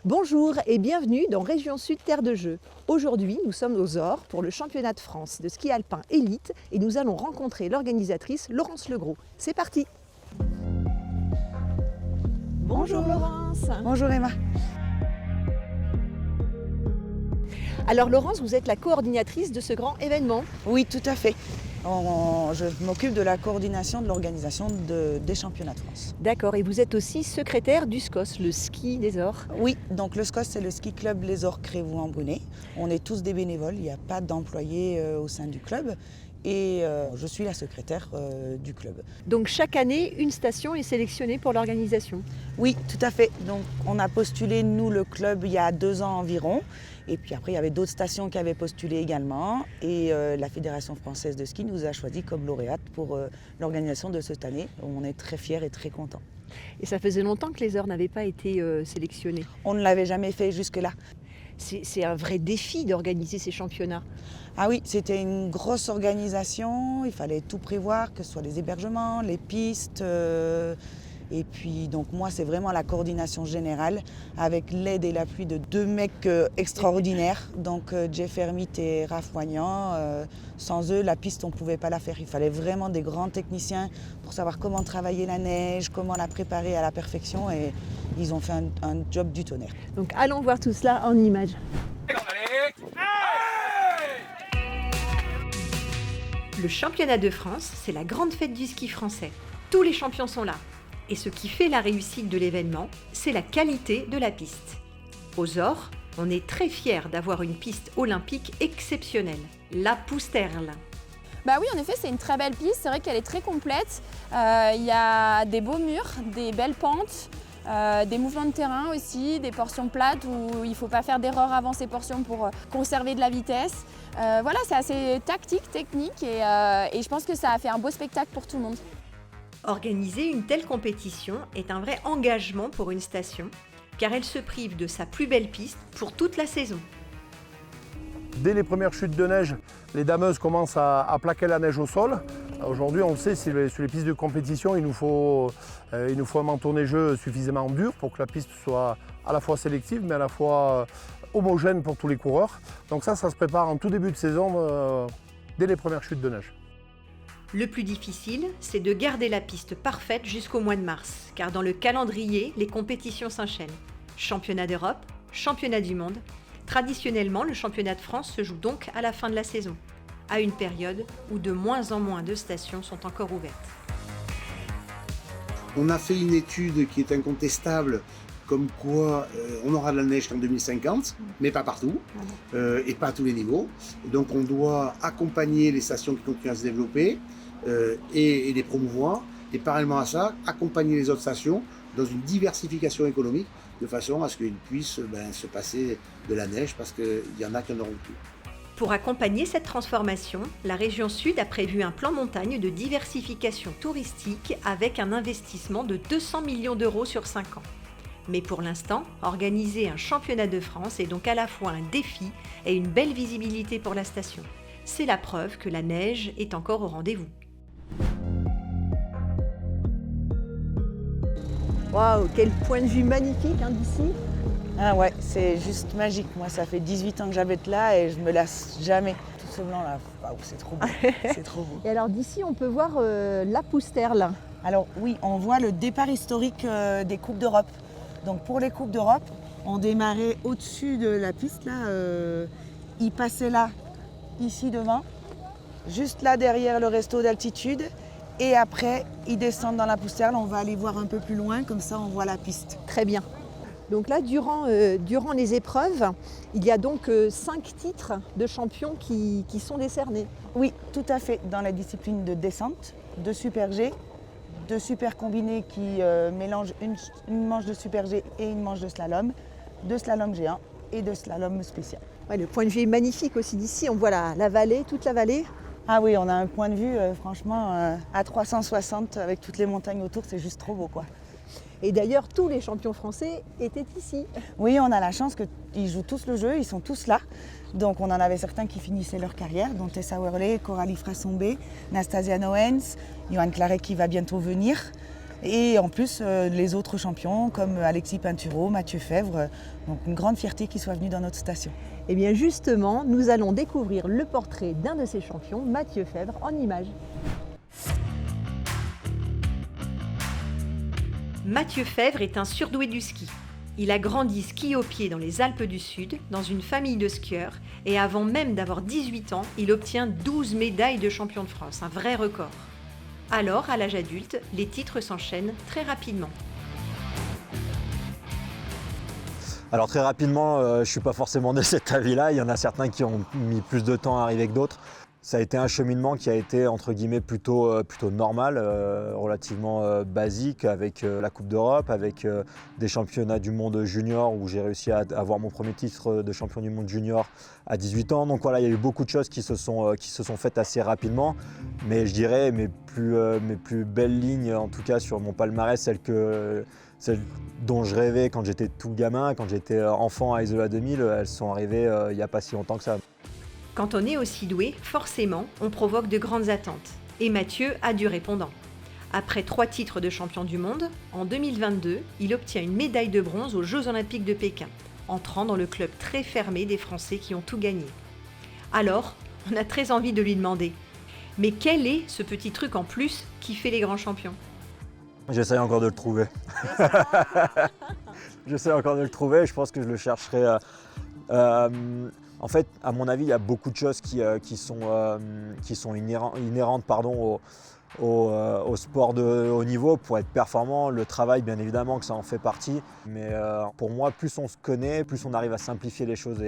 Bonjour et bienvenue dans Région Sud Terre de Jeux. Aujourd'hui, nous sommes aux Ors pour le championnat de France de ski alpin élite et nous allons rencontrer l'organisatrice Laurence Legros. C'est parti! Bonjour Laurence. Bonjour Emma. Alors Laurence, vous êtes la coordinatrice de ce grand événement. Oui, tout à fait. Je m'occupe de la coordination de l'organisation des championnats de France. D'accord, et vous êtes aussi secrétaire du SCOS, le ski des Ors. Oui, donc le SCOS, c'est le ski club Les Ors Crévoux-en-Brunais. On est tous des bénévoles, il n'y a pas d'employés au sein du club. Et je suis la secrétaire du club. Donc chaque année, une station est sélectionnée pour l'organisation. Oui, tout à fait. Donc on a postulé, nous, le club, il y a 2 ans environ. Et puis après, il y avait d'autres stations qui avaient postulé également. Et la Fédération française de ski nous a choisi comme lauréate pour l'organisation de cette année. On est très fiers et très contents. Et ça faisait longtemps que les Ors n'avaient pas été sélectionnés. On ne l'avait jamais fait jusque-là. C'est un vrai défi d'organiser ces championnats. Ah oui, c'était une grosse organisation, il fallait tout prévoir, que ce soit les hébergements, les pistes. Et puis donc moi c'est vraiment la coordination générale avec l'aide et l'appui de 2 mecs extraordinaires, donc Jeff Hermite et Raph Wagnan. Sans eux la piste on ne pouvait pas la faire, il fallait vraiment des grands techniciens pour savoir comment travailler la neige, comment la préparer à la perfection et ils ont fait un job du tonnerre. Donc allons voir tout cela en images. Le championnat de France, c'est la grande fête du ski français. Tous les champions sont là. Et ce qui fait la réussite de l'événement, c'est la qualité de la piste. Aux Ors, on est très fiers d'avoir une piste olympique exceptionnelle, la Pousterle. Bah oui, en effet, c'est une très belle piste. C'est vrai qu'elle est très complète. Il y a des beaux murs, des belles pentes, des mouvements de terrain aussi, des portions plates où il ne faut pas faire d'erreur avant ces portions pour conserver de la vitesse. Voilà, c'est assez tactique, technique et je pense que ça a fait un beau spectacle pour tout le monde. Organiser une telle compétition est un vrai engagement pour une station, car elle se prive de sa plus belle piste pour toute la saison. Dès les premières chutes de neige, les dameuses commencent à plaquer la neige au sol. Aujourd'hui, on le sait, sur les pistes de compétition, il nous faut un manteau neigeux suffisamment dur pour que la piste soit à la fois sélective, mais à la fois homogène pour tous les coureurs. Donc ça se prépare en tout début de saison, dès les premières chutes de neige. Le plus difficile, c'est de garder la piste parfaite jusqu'au mois de mars, car dans le calendrier, les compétitions s'enchaînent. Championnat d'Europe, championnat du monde. Traditionnellement, le championnat de France se joue donc à la fin de la saison, à une période où de moins en moins de stations sont encore ouvertes. On a fait une étude qui est incontestable, comme quoi on aura de la neige qu'en 2050, mais pas partout, et pas à tous les niveaux. Donc on doit accompagner les stations qui continuent à se développer et les promouvoir, et parallèlement à ça, accompagner les autres stations dans une diversification économique, de façon à ce qu'ils puissent se passer de la neige, parce qu'il y en a qui en auront plus. Pour accompagner cette transformation, la région Sud a prévu un plan montagne de diversification touristique avec un investissement de 200 millions d'euros sur 5 ans. Mais pour l'instant, organiser un championnat de France est donc à la fois un défi et une belle visibilité pour la station. C'est la preuve que la neige est encore au rendez-vous. Waouh, quel point de vue magnifique d'ici. Ah ouais, c'est juste magique. Moi, ça fait 18 ans que j'habite là et je me lasse jamais. Tout ce blanc là, waouh, c'est trop beau. C'est trop beau. Et alors d'ici, on peut voir la Pousterle. Alors oui, on voit le départ historique des Coupes d'Europe. Donc pour les Coupes d'Europe, on démarrait au-dessus de la piste là. Ils passaient là, ici devant, juste là derrière le resto d'altitude. Et après, ils descendent dans la Pousterle. On va aller voir un peu plus loin, comme ça on voit la piste. Très bien. Donc là, durant les épreuves, il y a donc 5 titres de champions qui sont décernés. Oui, tout à fait. Dans la discipline de descente, de super G, de super combiné qui mélange une manche de super G et une manche de slalom géant et de slalom spécial. Ouais, le point de vue est magnifique aussi d'ici. On voit la vallée, toute la vallée. Ah oui, on a un point de vue franchement à 360 avec toutes les montagnes autour, c'est juste trop beau quoi. Et d'ailleurs, tous les champions français étaient ici. Oui, on a la chance qu'ils jouent tous le jeu, ils sont tous là. Donc on en avait certains qui finissaient leur carrière, dont Tessa Worley, Coralie Frassombé, Nastasia Noens, Johan Claret qui va bientôt venir. Et en plus, les autres champions comme Alexis Pinturo, Mathieu Fèvre, donc une grande fierté qu'ils soient venus dans notre station. Et bien justement, nous allons découvrir le portrait d'un de ces champions, Mathieu Fèvre, en images. Mathieu Fèvre est un surdoué du ski. Il a grandi ski au pied dans les Alpes du Sud, dans une famille de skieurs, et avant même d'avoir 18 ans, il obtient 12 médailles de champion de France, un vrai record. Alors, à l'âge adulte, les titres s'enchaînent très rapidement. Alors très rapidement, je ne suis pas forcément de cet avis-là. Il y en a certains qui ont mis plus de temps à arriver que d'autres. Ça a été un cheminement qui a été entre guillemets plutôt normal, relativement basique, avec la Coupe d'Europe, avec des championnats du monde junior où j'ai réussi à avoir mon premier titre de champion du monde junior à 18 ans. Donc voilà, il y a eu beaucoup de choses qui se sont faites assez rapidement. Mais je dirais mes plus belles lignes, en tout cas sur mon palmarès, celles dont je rêvais quand j'étais tout gamin, quand j'étais enfant à Isola 2000, elles sont arrivées il n'y a pas si longtemps que ça. Quand on est aussi doué, forcément, on provoque de grandes attentes. Et Mathieu a du répondant. Après 3 titres de champion du monde, en 2022, il obtient une médaille de bronze aux Jeux Olympiques de Pékin, entrant dans le club très fermé des Français qui ont tout gagné. Alors, on a très envie de lui demander « Mais quel est ce petit truc en plus qui fait les grands champions ?» J'essaye encore de le trouver. J'essaie encore de le trouver, je pense que je le chercherai. En fait, à mon avis, il y a beaucoup de choses qui sont inhérentes au sport de haut niveau. Pour être performant, le travail, bien évidemment, que ça en fait partie. Mais pour moi, plus on se connaît, plus on arrive à simplifier les choses.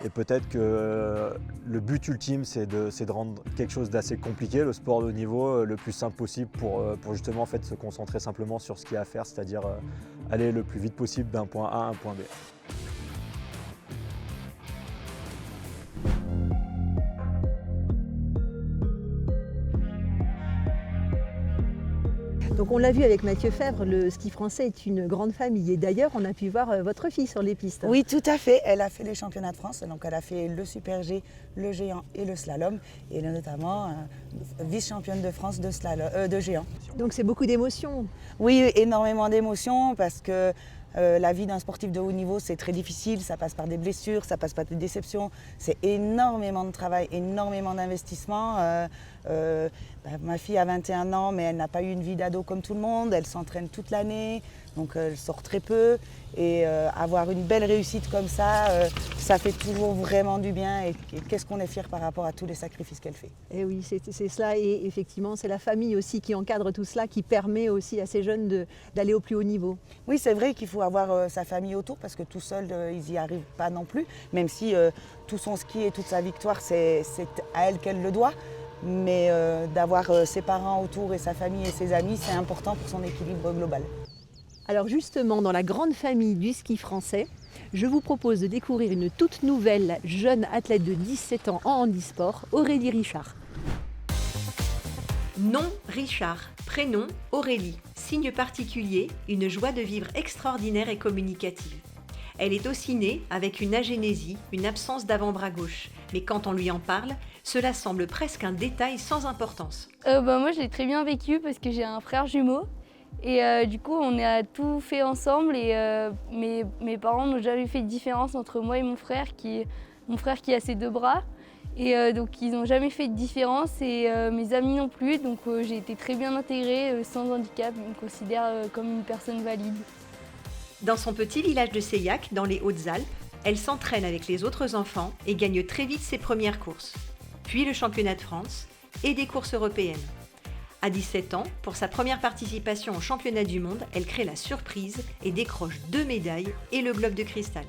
Et peut-être que le but ultime, c'est de rendre quelque chose d'assez compliqué, le sport de haut niveau, le plus simple possible pour justement en fait, se concentrer simplement sur ce qu'il y a à faire, c'est-à-dire aller le plus vite possible d'un point A à un point B. Donc on l'a vu avec Mathieu Fèvre, le ski français est une grande famille. Et d'ailleurs, on a pu voir votre fille sur les pistes. Oui, tout à fait. Elle a fait les championnats de France. Donc elle a fait le Super G, le géant et le slalom. Et elle est notamment vice-championne de France de géant. Donc c'est beaucoup d'émotions. Oui, énormément d'émotions parce que la vie d'un sportif de haut niveau, c'est très difficile. Ça passe par des blessures, ça passe par des déceptions. C'est énormément de travail, énormément d'investissement. Ma fille a 21 ans, mais elle n'a pas eu une vie d'ado comme tout le monde. Elle s'entraîne toute l'année, donc elle sort très peu. Et avoir une belle réussite comme ça, ça fait toujours vraiment du bien. Et qu'est-ce qu'on est fier par rapport à tous les sacrifices qu'elle fait. Et oui, c'est cela. Et effectivement, c'est la famille aussi qui encadre tout cela, qui permet aussi à ces jeunes d'aller au plus haut niveau. Oui, c'est vrai qu'il faut avoir sa famille autour parce que tout seul, ils n'y arrivent pas non plus. Même si tout son ski et toute sa victoire, c'est à elle qu'elle le doit. Mais d'avoir ses parents autour et sa famille et ses amis, c'est important pour son équilibre global. Alors justement, dans la grande famille du ski français, je vous propose de découvrir une toute nouvelle jeune athlète de 17 ans en handisport, Aurélie Richard. Nom Richard, prénom Aurélie. Signe particulier, une joie de vivre extraordinaire et communicative. Elle est aussi née avec une agénésie, une absence d'avant-bras gauche. Mais quand on lui en parle, cela semble presque un détail sans importance. Moi, je l'ai très bien vécu parce que j'ai un frère jumeau. Et du coup, on a tout fait ensemble et mes parents n'ont jamais fait de différence entre moi et mon frère qui a ses 2 bras. Et donc, ils n'ont jamais fait de différence et mes amis non plus. Donc, j'ai été très bien intégrée, sans handicap. Ils me considèrent comme une personne valide. Dans son petit village de Seillac, dans les Hautes-Alpes, elle s'entraîne avec les autres enfants et gagne très vite ses premières courses. Puis le championnat de France et des courses européennes. À 17 ans, pour sa première participation au championnat du monde, elle crée la surprise et décroche 2 médailles et le globe de cristal.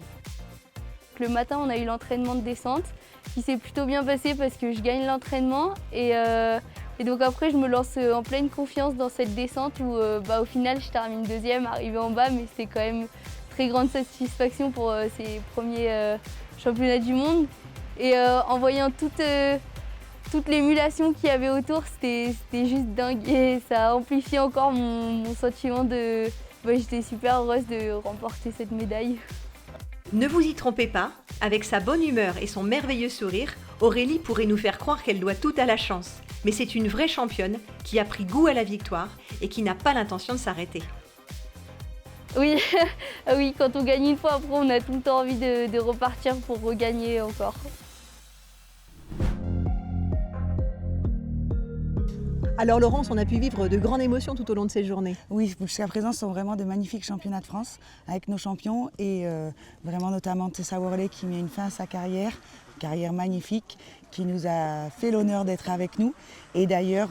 Le matin, on a eu l'entraînement de descente qui s'est plutôt bien passé parce que je gagne l'entraînement. Et donc après, je me lance en pleine confiance dans cette descente où au final, je termine 2e, arrivée en bas, mais c'était quand même une très grande satisfaction pour ces premiers championnats du monde. Et en voyant toute l'émulation qu'il y avait autour, c'était juste dingue et ça a amplifié encore mon sentiment de... j'étais super heureuse de remporter cette médaille. Ne vous y trompez pas, avec sa bonne humeur et son merveilleux sourire, Aurélie pourrait nous faire croire qu'elle doit tout à la chance. Mais c'est une vraie championne qui a pris goût à la victoire et qui n'a pas l'intention de s'arrêter. Oui, oui, quand on gagne une fois, après on a tout le temps envie de repartir pour regagner encore. Alors Laurence, on a pu vivre de grandes émotions tout au long de ces journées. Oui, jusqu'à présent, ce sont vraiment de magnifiques championnats de France avec nos champions et vraiment notamment Tessa Worley qui met une fin à sa carrière magnifique, qui nous a fait l'honneur d'être avec nous. Et d'ailleurs,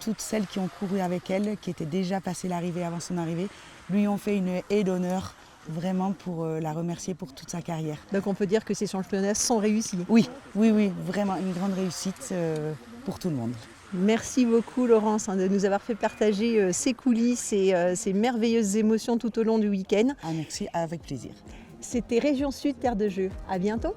toutes celles qui ont couru avec elle, qui étaient déjà passées l'arrivée avant son arrivée, lui ont fait une haie d'honneur vraiment pour la remercier pour toute sa carrière. Donc on peut dire que ces championnats sont réussis. Oui, vraiment une grande réussite pour tout le monde. Merci beaucoup Laurence de nous avoir fait partager ces coulisses et ces merveilleuses émotions tout au long du week-end. Ah, merci, avec plaisir. C'était Région Sud, Terre de Jeux. À bientôt.